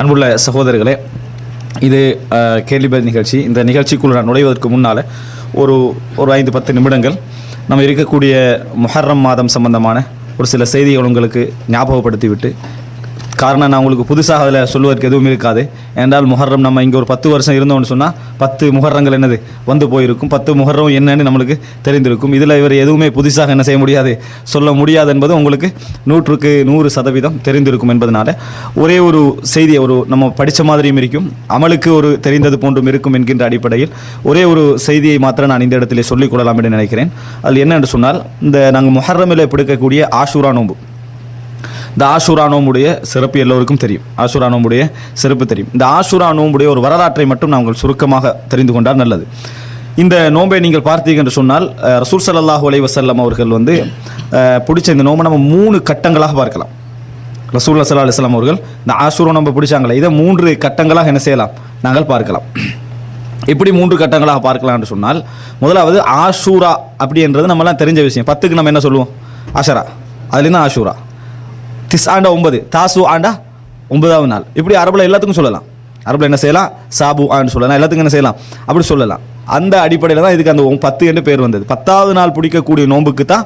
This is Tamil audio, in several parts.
அன்புள்ள சகோதரர்களே, இது கேள்வி பதில் நிகழ்ச்சி. இந்த நிகழ்ச்சிக்குள் நான் நுழைவதற்கு முன்னால் ஒரு 5-10 நிமிடங்கள் நம்ம இருக்கக்கூடிய முஹர்ரம் மாதம் சம்பந்தமான ஒரு சில செய்திகள் உங்களுக்கு ஞாபகப்படுத்திவிட்டு, காரணம் நான் உங்களுக்கு புதுசாக அதில் சொல்லுவதற்கு எதுவும் இருக்காது. ஏன்றால் முஹர்ரம் நம்ம இங்கே ஒரு 10 வருஷம் இருந்தோம்னு சொன்னால் 10 முஹர்ரங்கள் என்னது வந்து போயிருக்கும். 10 முஹர்ரம் என்னன்னு நம்மளுக்கு தெரிந்திருக்கும். இதில் இவர் எதுவுமே புதுசாக என்ன செய்ய முடியாது, சொல்ல முடியாது என்பது உங்களுக்கு 100% தெரிந்திருக்கும். என்பதனால ஒரே ஒரு செய்தியை நம்ம படித்த மாதிரியும் இருக்கும், அமலுக்கு ஒரு தெரிந்தது போன்றும் இருக்கும் என்கின்ற அடிப்படையில் ஒரே ஒரு செய்தியை மாத்திரம் நான் இந்த இடத்திலே சொல்லிக் கொள்ளலாம் என்று நினைக்கிறேன். அதில் என்னென்று சொன்னால், இந்த நாங்கள் முஹர்ரமில் பிடிக்கக்கூடிய ஆஷூரா நோன்பு, இந்த ஆஷூரா நோம்புடைய சிறப்பு எல்லோருக்கும் தெரியும். ஆஷூரா நோம்புடைய சிறப்பு தெரியும். இந்த ஆஷூரா நோம்புடைய ஒரு வரலாற்றை மட்டும் நாங்கள் சுருக்கமாக தெரிந்து கொண்டால் நல்லது. இந்த நோம்பை நீங்கள் பார்த்தீங்க என்று சொன்னால், ரசூல் ஸல்லல்லாஹு அலைஹி வஸல்லம் அவர்கள் பிடிச்ச இந்த நோம்பை நம்ம 3 கட்டங்களாக பார்க்கலாம். ரசூலுல்லாஹி ஸல்லல்லாஹு அலைஹி வஸல்லம் அவர்கள் இந்த ஆஷூரா நோம்பை பிடிச்சாங்களே, இதை 3 கட்டங்களாக என்ன செய்யலாம், நாங்கள் பார்க்கலாம். இப்படி 3 கட்டங்களாக பார்க்கலாம் என்று சொன்னால், முதலாவது ஆஷூரா அப்படின்றது நம்மலாம் தெரிஞ்ச விஷயம். 10க்கு நம்ம என்ன சொல்லுவோம், ஆஷரா, அதுலேருந்து ஆஷூரா. திஸ் ஆண்டா 9, தாசு ஆண்டா 9வது நாள். இப்படி அரபில் எல்லாத்துக்கும் சொல்லலாம். அரபில் என்ன செய்யலாம், சாபு ஆண்டு சொல்லலாம், எல்லாத்துக்கும் என்ன செய்யலாம், அப்படி சொல்லலாம். அந்த அடிப்படையில் தான் இதுக்கு அந்த 10 என்று பேர் வந்தது. 10வது நாள் பிடிக்கக்கூடிய நோம்புக்கு தான்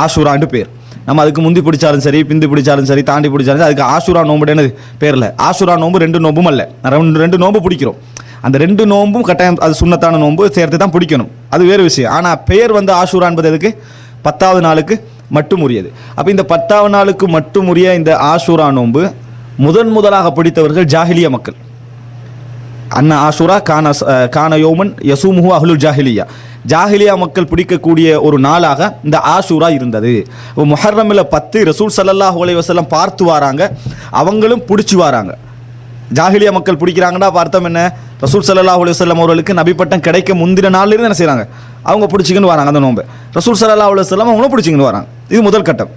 ஆஷூரான்னு பேர். நம்ம அதுக்கு முந்தி பிடிச்சாலும் சரி, பிந்தி பிடிச்சாலும் சரி, தாண்டி பிடிச்சாலும் சரி, அதுக்கு ஆஷூரா நோம்பு என்னது பேரில். ஆஷூரா நோம்பு 2 நோம்பும் அல்ல, 2 நோம்பு பிடிக்கிறோம். அந்த 2 நோம்பும் கட்டாயம் அது சுன்னத்தான நோம்பு சேர்த்து தான் பிடிக்கணும், அது வேறு விஷயம். ஆனால் பெயர் ஆஷூரா என்பது எதுக்கு, 10வது நாளுக்கு மட்டும் உரியது. அப்போ இந்த 10வது நாளுக்கு மட்டும் உரிய இந்த ஆஷூரா நோன்பு முதலாக பிடித்தவர்கள் ஜாஹிலிய மக்கள். அன்ன ஆஷூரா கான யோமன் யசூமுஹு அஹ்லுல் ஜாஹிலியா, ஜாஹிலியா மக்கள் பிடிக்கக்கூடிய ஒரு நாளாக இந்த ஆஷூரா இருந்தது. முஹர்ரமில் 10 ரசூல் ஸல்லல்லாஹு அலைஹி வஸல்லம் பார்த்து வராங்க, அவங்களும் பிடிச்சி வராங்க. ஜாஹிலியா மக்கள் பிடிக்கிறாங்கன்னா அர்த்தம் என்ன, ரசூல் ஸல்லல்லாஹு அலைஹி வஸல்லம் அவர்களுக்கு நபி பட்டம் கிடைக்க முந்தின நாளிலிருந்து என்ன செய்கிறாங்க, அவங்க பிடிச்சிக்கின்னு வராங்க அந்த நோம்பை. ரசூல் ஸல்லல்லாஹு அலைஹி வஸல்லம் அவங்களும் பிடிச்சிக்கின்னு வராங்க. இது முதல் கட்டம்.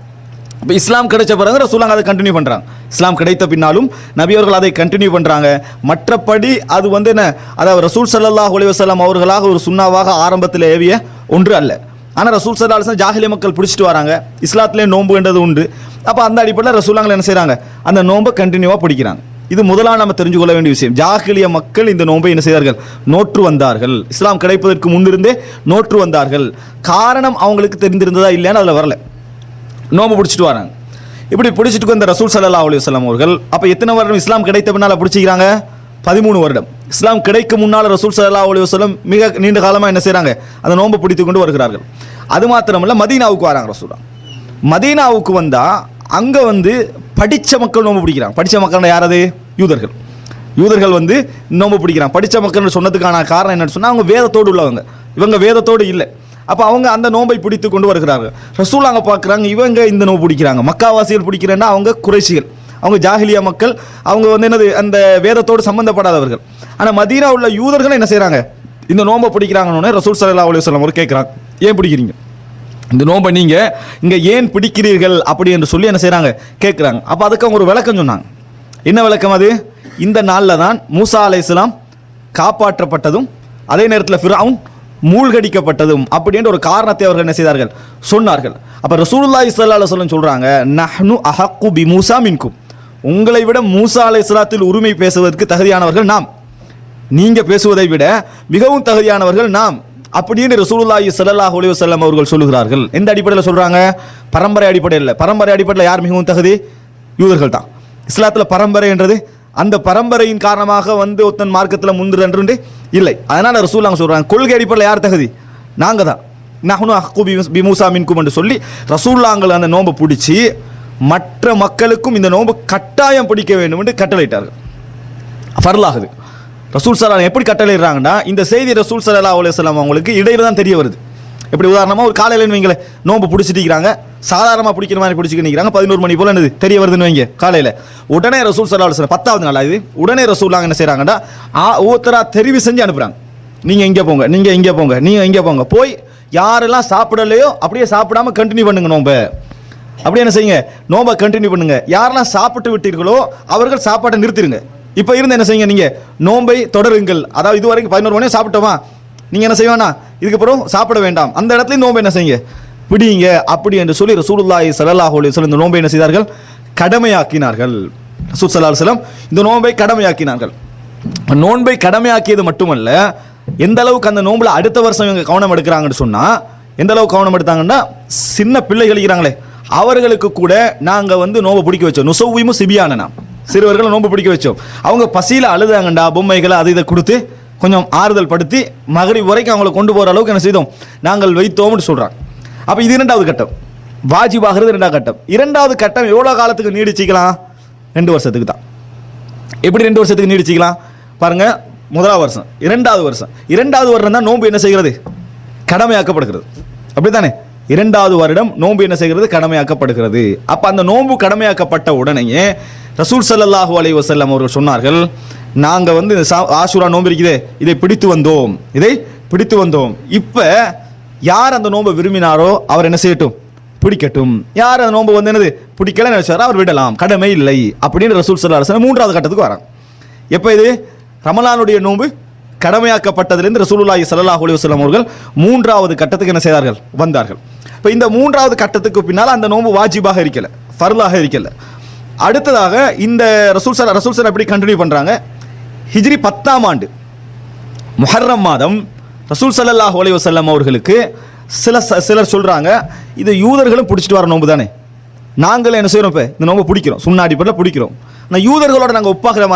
இப்போ இஸ்லாம் கிடைச்ச பிறகு ரசூலாங்க அதை கண்டினியூ பண்ணுறாங்க. இஸ்லாம் கிடைத்த பின்னாலும் நபி அவர்கள் அதை கண்டினியூ பண்ணுறாங்க. மற்றபடி அது என்ன, அதாவது ரசூல் ஸல்லல்லாஹு அலைஹி வஸல்லம் அவர்களாக ஒரு சுன்னாவாக ஆரம்பத்தில் ஏவிய ஒன்று அல்ல. ஆனால் ரசூல் ஸல்லல்லாஹு அலைஹி வஸல்லம் ஜாஹிலிய மக்கள் பிடிச்சிட்டு வராங்க, இஸ்லாத்திலே நோம்புன்றது உண்டு. அப்போ அந்த அடிப்படையில் ரசூலாங்க என்ன செய்கிறாங்க, அந்த நோம்பை கண்டினியூவாக பிடிக்கிறாங்க. இது முதலாக நம்ம தெரிஞ்சு கொள்ள வேண்டிய விஷயம். ஜாஹிலிய மக்கள் இந்த நோன்பை என்ன செய்தார்கள், நோற்று வந்தார்கள். இஸ்லாம் கிடைப்பதற்கு முன்னிருந்தே நோற்று வந்தார்கள். காரணம் அவங்களுக்கு தெரிந்திருந்ததா இல்லையான்னு அதில் வரல, நோம்பு பிடிச்சிட்டு வராங்க. இப்படி பிடிச்சிட்டு வந்த ரசூல் ஸல்லல்லாஹு அலைஹி வஸல்லம் அவர்கள் அப்போ எத்தனை வருடம் இஸ்லாம் கிடைத்த பின்னால் பிடிச்சிக்கிறாங்க, 13 வருடம். இஸ்லாம் கிடைக்க முன்னால் ரசூல் ஸல்லல்லாஹு அலைஹி வஸல்லம் மிக நீண்ட காலமாக என்ன செய்கிறாங்க, அந்த நோம்பை பிடித்து கொண்டு வருகிறார்கள். அது மாத்திரமல்ல, மதீனாவுக்கு வராங்க ரசூலா. மதீனாவுக்கு வந்தால் அங்கே படித்த மக்கள் நோம்பு பிடிக்கிறாங்க. படித்த மக்கள் யாரது, யூதர்கள். யூதர்கள் நோம்பு பிடிக்கிறாங்க. படித்த மக்கள் சொன்னதுக்கான காரணம் என்னன்னு சொன்னால், அவங்க வேதத்தோடு உள்ளவங்க, இவங்க வேதத்தோடு இல்லை. அப்போ அவங்க அந்த நோம்பை பிடித்து கொண்டு வருகிறாங்க. ரசூல் அங்கே பார்க்குறாங்க, இவங்க இந்த நோம்பு பிடிக்கிறாங்க. மக்காவாசிகள் பிடிக்கிறேன்னா அவங்க குறைஷிகள், அவங்க ஜாஹிலியா மக்கள், அவங்க என்னது அந்த வேதத்தோடு சம்பந்தப்படாதவர்கள். ஆனால் மதீனா உள்ள யூதர்கள் என்ன செய்கிறாங்க, இந்த நோம்பை பிடிக்கிறாங்கன்னு ரசூல் ஸல்லல்லாஹு அலைஹி வஸல்லம் அவர் கேட்குறாங்க, ஏன் பிடிக்கிறீங்க இந்த நோம்பை, நீங்கள் இங்கே ஏன் பிடிக்கிறீர்கள் அப்படி என்று சொல்லி என்ன செய்கிறாங்க, கேட்குறாங்க. அப்போ அதுக்கு அவங்க ஒரு விளக்கம் சொன்னாங்க. என்ன விளக்கம் அது, இந்த நாளில் தான் மூசா அலைஹிஸ்ஸலாம் காப்பாற்றப்பட்டதும் அதே நேரத்தில் ஃபிரௌன் மூழ்கடிக்கப்பட்டதும் அப்படின்ற ஒரு காரணத்தை அவர்கள் என்ன செய்தார்கள், சொன்னார்கள். அப்போ ரசூலுல்லாஹி ஸல்லல்லாஹு அலைஹி வஸல்லம் சொல்கிறாங்க, நஹ்னு அஹக்கு பி மூசா மின்கும், உங்களை விட மூசா அலைஹிஸ்ஸலாத்தில் உரிமை பேசுவதற்கு தகுதியானவர்கள் நாம், நீங்கள் பேசுவதை விட மிகவும் தகுதியானவர்கள் நாம் அப்படின்னு ரசூலுல்லாஹி ஸல்லல்லாஹு அலைஹி வஸல்லம் அவர்கள் சொல்லுகிறார்கள். எந்த அடிப்படையில் சொல்கிறாங்க, பரம்பரை அடிப்படையில் இல்லை. பரம்பரை அடிப்படையில் யார் மிகவும் தகுதி, யூதர்கள் தான். இஸ்லாத்தில் பரம்பரை என்றது அந்த பரம்பரையின் காரணமாக ஒருத்தன் மார்க்கத்தில் முந்துறன்று இல்லை. அதனால் ரசூலுல்லாஹ் சொல்கிறாங்க, கொள்கை அடிப்படையில் யார் தகுதி, நாங்கள் தான். நஹ்னு அஹ்கு பி மூசா மின்கும் என்று சொல்லி ரசூலுல்லாஹ் அந்த நோம்பை பிடிச்சி மற்ற மக்களுக்கும் இந்த நோம்பு கட்டாயம் பிடிக்க வேண்டும் என்று கட்டளையிட்டார்கள். ஃபர்லாகுது. ரசூல் ஸல்லல்லாஹு எப்படி கட்டளையிடுறாங்கன்னா, இந்த செய்தி ரசூல் ஸல்லல்லாஹு அலைஹி வஸல்லம் அவங்களுக்கு இடையில தான் தெரிய வருது. எப்படி உதாரணமாக ஒரு காலையில் வைங்களேன், நோம்பு பிடிச்சிட்டு சாதாரணமாக பிடிக்கிற மாதிரி பிடிச்சிட்டு நிற்கிறாங்க, 11 மணி போல் என்னது தெரிய வருதுன்னு வைங்க காலையில். உடனே ரசூல் ஸல்லல்லாஹு அலைஹி வஸல்லம் 10வது நாள் ஆகுது, உடனே ரசூலுல்லாஹ் என்ன செய்கிறாங்கன்னா, ஒவ்வொருத்தராக தெரிவு செஞ்சு அனுப்புகிறாங்க. நீங்கள் இங்கே போங்க, நீங்கள் இங்கே போங்க, நீங்கள் இங்கே போங்க, போய் யாரெல்லாம் சாப்பிடலையோ அப்படியே சாப்பிடாம கண்டினியூ பண்ணுங்க நோம்பை. அப்படி என்ன செய்யுங்க, நோம்பை கண்டினியூ பண்ணுங்க. யாரெல்லாம் சாப்பிட்டு விட்டீர்களோ அவர்கள் சாப்பாட்டை நிறுத்திடுங்க. இப்போ இருந்து என்ன செய்யுங்க, நீங்கள் நோம்பை தொடருங்கள். அதாவது இது வரைக்கும் 11 மணியும் சாப்பிட்டோமா, நீங்கள் என்ன செய்வானா இதுக்கப்புறம் சாப்பிட வேண்டாம், அந்த இடத்துல நோம்பை என்ன செய்யுங்க, பிடிங்க அப்படி என்று சொல்லி ரசூலுல்லாஹி ஸல்லல்லாஹு அலைஹி வஸல்லம் இந்த நோம்பை என்ன செய்தார்கள், கடமையாக்கினார்கள். ரசூல் ஸல்லல்லாஹு அலைஹி வஸல்லம் இந்த நோன்பை கடமையாக்கினார்கள். நோன்பை கடமையாக்கியது மட்டுமல்ல, எந்த அளவுக்கு அந்த நோன்புல அடுத்த வருஷம் இவங்க கவனம் எடுக்கிறாங்கன்னு சொன்னா, எந்த அளவுக்கு கவனம் எடுத்தாங்கன்னா, சின்ன பிள்ளைகள் இருக்கிறாங்களே அவர்களுக்கு கூட நாங்கள் வந்து நோன்பை பிடிக்க வச்சோம். நுசவ்விமு சிபியானனா, சிறுவர்களை நோன்பு பிடிக்க வச்சோம். அவங்க பசியில் அழுதாங்கண்டா, பொம்மைகளை அதை இதை கொடுத்து கொஞ்சம் ஆறுதல் படுத்தி மகரிப் வரைக்கும் அவங்களை கொண்டு போகிற அளவுக்கு என்ன செய்தோம், நாங்கள் வைத்தோம்னு சொல்கிறாங்க. அப்போ இது இரண்டாவது கட்டம், வாஜிபாகிறது இரண்டாவது கட்டம். இரண்டாவது கட்டம் எவ்வளோ காலத்துக்கு நீடிச்சிக்கலாம்? 2 வருஷத்துக்கு தான். எப்படி 2 வருஷத்துக்கு நீடிச்சிக்கலாம் பாருங்க. முதலாவது வருஷம், இரண்டாவது வருடம் தான் நோன்பு என்ன செய்கிறது, கடமையாக்கப்படுகிறது. அப்படித்தானே? இரண்டாவது வருடம் நோன்பு என்ன செய்கிறது, கடமையாக்கப்படுகிறது. அப்ப அந்த நோன்பு கடமையாக்கப்பட்ட உடனேயே ரசூல் ஸல்லல்லாஹு அலைஹி வஸல்லம் அவர்கள் சொன்னார்கள், நாங்க வந்து ஆஷூரா நோன்பு இருக்குதே இதை பிடித்து வந்தோம். இப்ப யார் அந்த நோன்பை விரும்பினாரோ அவர் என்ன செய்யட்டும், பிடிக்கட்டும். யார் அந்த நோன்பு வந்து என்னது பிடிக்கல நினைச்சாரோ அவர் விடலாம், கடமை இல்லை அப்படின்னு ரசூல் ஸல்லல்லாஹு அலைஹி வஸல்லம் மூன்றாவது கட்டத்துக்கு வராங்க. எப்ப இது ரமலானுடைய நோன்பு கடமையாக்கப்பட்டதிலிருந்து ரசூலுல்லாஹி ஸல்லல்லாஹு அலைஹி வஸல்லம் அவர்கள் மூன்றாவது கட்டத்துக்கு என்ன செய்தார்கள், வந்தார்கள். இப்போ இந்த மூன்றாவது கட்டத்துக்கு பின்னால் அந்த நோன்பு வாஜிபாக இருக்கல, ஃபர்லாக இருக்கல. அடுத்ததாக இந்த ரசூல் எப்படி கண்டினியூ பண்றாங்க, ஹிஜ்ரி 10ஆம் ஆண்டு முஹர்ரம் மாதம் ரசூல் ஸல்லல்லாஹு அலைஹி வஸல்லம் அவர்களுக்கு சிலர் சொல்றாங்க, இது யூதர்களும் பிடிச்சிட்டு வர நோன்பு தானே, நாங்களும் என்ன செய்யறோம், இப்போ இந்த நோன்பு பிடிக்கிறோம், சுன்னா அடிப்படையில் பிடிக்கிறோம், ஆனால் யூதர்களோட நாங்கள் ஒப்பாகிற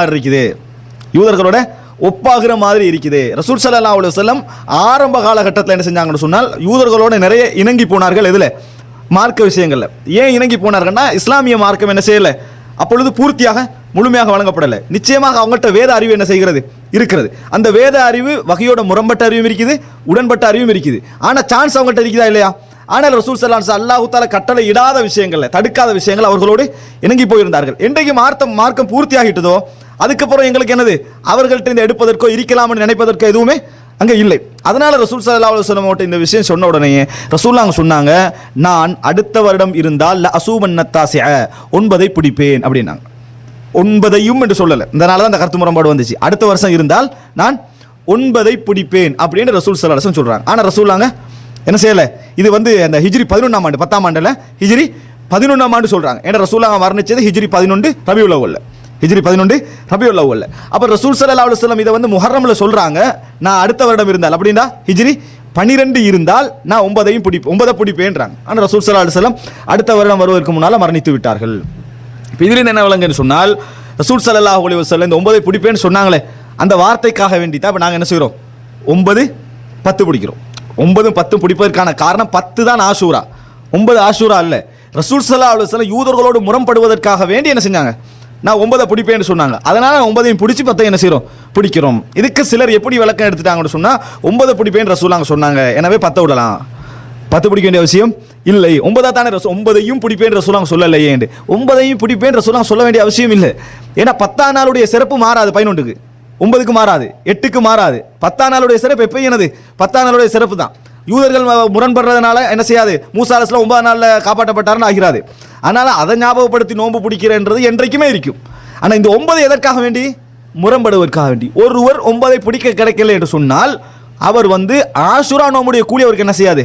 மாதிரி இருக்குது. ரசூல் ஸல்லல்லாஹு அலைஹி வஸல்லம் ஆரம்ப காலகட்டத்தில் என்ன செஞ்சாங்கன்னு சொன்னால், யூதர்களோட நிறைய இணங்கி போனார்கள். எதில், மார்க்க விஷயங்கள்ல. ஏன் இணங்கி போனார்கள்னா, இஸ்லாமிய மார்க்கம் என்ன செய்யலை, அப்பொழுது பூர்த்தியாக முழுமையாக வழங்கப்படலை. நிச்சயமாக அவங்கள்ட்ட வேத அறிவு என்ன செய்கிறது, இருக்கிறது. அந்த வேத அறிவு வகையோட முரண்பட்ட அறிவும் இருக்குது, உடன்பட்ட அறிவும் இருக்குது. ஆனால் சான்ஸ் அவங்கள்ட்ட இருக்குதா இல்லையா? ஆனால் ரசூல் ஸல்லல்லாஹு அலைஹி வஸல்லம் அல்லாஹ் தஆலா கட்டளை இடாத விஷயங்கள்ல, தடுக்காத விஷயங்கள் அவர்களோடு இணங்கி போயிருந்தார்கள். என்றைக்கு மார்க்கம் பூர்த்தியாகிட்டதோ அதுக்கப்புறம் எங்களுக்கு என்னது, அவர்கள்ட்ட இந்த எடுப்பதற்கோ இருக்கலாம்னு நினைப்பதற்கோ எதுவுமே அங்கே இல்லை. அதனால ரசூல் ஸல்லல்லாஹு அலைஹி வஸல்லம் இந்த விஷயம் சொன்ன உடனே ரசூலுல்லாஹ் சொன்னாங்க, நான் அடுத்த வருடம் இருந்தால் அசூமன் நத்தாசிஅ 9ஐ பிடிப்பேன் அப்படின்னாங்க. 9ஐயும் என்று சொல்லலை, இதனால தான் அந்த கருத்து முரண்பாடு வந்துச்சு. அடுத்த வருஷம் இருந்தால் நான் 9ஐ பிடிப்பேன் அப்படின்னு ரசூல் ஸல்லல்லாஹு அலைஹி வஸல்லம் சொல்றாங்க. ஆனால் ரசூலுல்லாஹ் என்ன செய்யலை, இது வந்து அந்த ஹிஜ்ரி 11ஆம் ஆண்டு, 10ஆம் ஆண்டுல ஹிஜ்ரி 11ஆம் ஆண்டு சொல்றாங்க. ஏன்னா ரசூலுல்லாஹ் வர்ணிச்சது ஹிஜ்ரி 11 ரபியுல் அவ்வல், ஹிஜ்ரி 11 ரபியுல் அவ்வல். அப்ப ரசூல் ஸல்லல்லாஹு அலைஹி வஸல்லம் இதை வந்து முஹர்ரம்ல சொல்றாங்க, நான் அடுத்த வருடம் இருந்தால், அப்படின்னா ஹிஜ்ரி 12 இருந்தால் நான் 9ஐயும் பிடிப்பேன்றாங்க. ஆனால் ரசூல் ஸல்லல்லாஹு அலைஹி வஸல்லம் அடுத்த வருடம் வருவதற்கு முன்னால் மரணித்து விட்டார்கள். இப்போ இதிலிருந்து என்ன விளங்குன்னு சொன்னால், ரசூல் ஸல்லல்லாஹு அலைஹி வஸல்லம் இந்த 9ஐ பிடிப்பேன்னு சொன்னாங்களே, அந்த வார்த்தைக்காக வேண்டி தான் இப்போ நாங்கள் என்ன செய்கிறோம், 9, 10 பிடிக்கிறோம். 9, 10 பிடிப்பதற்கான காரணம் 10 தான் ஆஷூரா, 9 ஆஷூரா அல்ல. ரசூல் ஸல்லல்லாஹு அலைஹி வஸல்லம் யூதர்களோடு முரண்படுவதற்காக வேண்டி என்ன செஞ்சாங்க, நான் 9ஐ பிடிப்பேன்னு சொன்னாங்க. அதனால 9ஐயும் பிடிச்சி 10ஐ என்ன செய்கிறோம், பிடிக்கிறோம். இதுக்கு சிலர் எப்படி விளக்கம் எடுத்துட்டாங்கன்னு சொன்னால், 9ஐ பிடிப்பேன்னு ரசூலுல்லாஹ் சொன்னாங்க, எனவே 10 விடலாம், 10 பிடிக்க வேண்டிய அவசியம் இல்லை. 9 தானே 9ஐயும் பிடிப்பேன் ரசூலுல்லாஹ் சொல்லலையே, 9ஐயும் பிடிப்பேன் ரசூலுல்லாஹ் சொல்ல வேண்டிய அவசியம் இல்லை. ஏன்னா 10ஆம் நாளுடைய சிறப்பு மாறாது, 11க்கு 9க்கு மாறாது, 8க்கு மாறாது. 10ஆம் நாளுடைய சிறப்பு எப்பயும் என்னது, 10ஆம் நாளுடைய சிறப்பு தான். யூதர்கள் முரண்படுறதுனால என்ன செய்யாது, மூசா அலைஹிஸ்ஸலாம் 9ஆம் நாளில் காப்பாற்றப்பட்டாருன்னு ஆகிறாது. அதனால அதை ஞாபகப்படுத்தி நோன்பு பிடிக்கிறன்றது என்றைக்குமே இருக்கும். ஆனால் இந்த 9 எதற்காக வேண்டி, முரண்படுவதற்காக வேண்டி. ஒருவர் 9ஐ பிடிக்க கிடைக்கல என்று சொன்னால் அவர் வந்து ஆஷூரா நோம்புடைய கூலி அவருக்கு என்ன செய்யாது,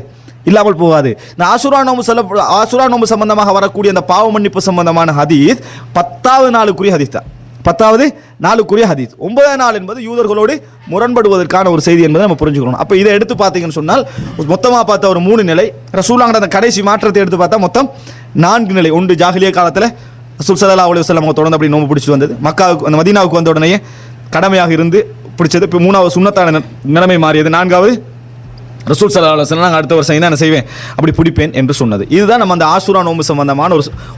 இல்லாமல் போகாது. இந்த ஆஷூரா நோம்பு சம்பந்தமாக வரக்கூடிய அந்த பாவ மன்னிப்பு சம்பந்தமான ஹதீஸ் 10வது நாளுக்குரிய ஹதீஸ் தான், 10வது நாளுக்குரிய ஹதீஸ். 9ஆம் நாள் என்பது யூதர்களோடு முரண்படுவதற்கான ஒரு செய்தி என்பதை நம்ம புரிஞ்சுக்கணும். அப்போ இதை எடுத்து பார்த்தீங்கன்னு சொன்னால் மொத்தமாக பார்த்த ஒரு 3 நிலை, ரசூலுல்லாஹ் அந்த கடைசி மாற்றத்தை எடுத்து பார்த்தா மொத்தம் 4 நிலை. ஒன்று ஜாஹிலியா காலத்தில் ரசூல் ஸல்லல்லாஹு அலைஹி வஸல்லம் தொடர்ந்து அப்படி நோம்பு பிடிச்சிட்டு வந்தது, மக்காவுக்கு அந்த மதீனாவுக்கு வந்த உடனே கடமையாக இருந்து பிடிச்சது. இப்போ 3வது சுன்னத்தான நிலைமை மாறியது. 4வது ரசூல் ஸல்லல்லாஹு அலைஹி வஸல்லம் அடுத்த வருஷம் என்ன செய்வேன், அப்படி பிடிப்பேன் என்று சொன்னது. இதுதான் நம்ம அந்த ஆஷூரா நோம்பு சம்பந்தமான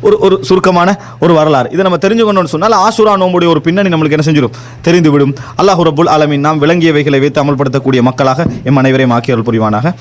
ஒரு சுருக்கமான ஒரு வரலாறு. இதை நம்ம தெரிஞ்சுக்கணும்னு சொன்னால் ஆஷூரா நோம்புடைய ஒரு பின்னணி நம்மளுக்கு என்ன செஞ்சிடும், தெரிந்துவிடும். அல்லாஹ் ரப்புல் ஆலமீன் நாம் விளங்கியவைகளை வைத்து அமல்படுத்தக்கூடிய மக்களாக எம் அனைவரையும் ஆக்கி அருள் புரிவானாக.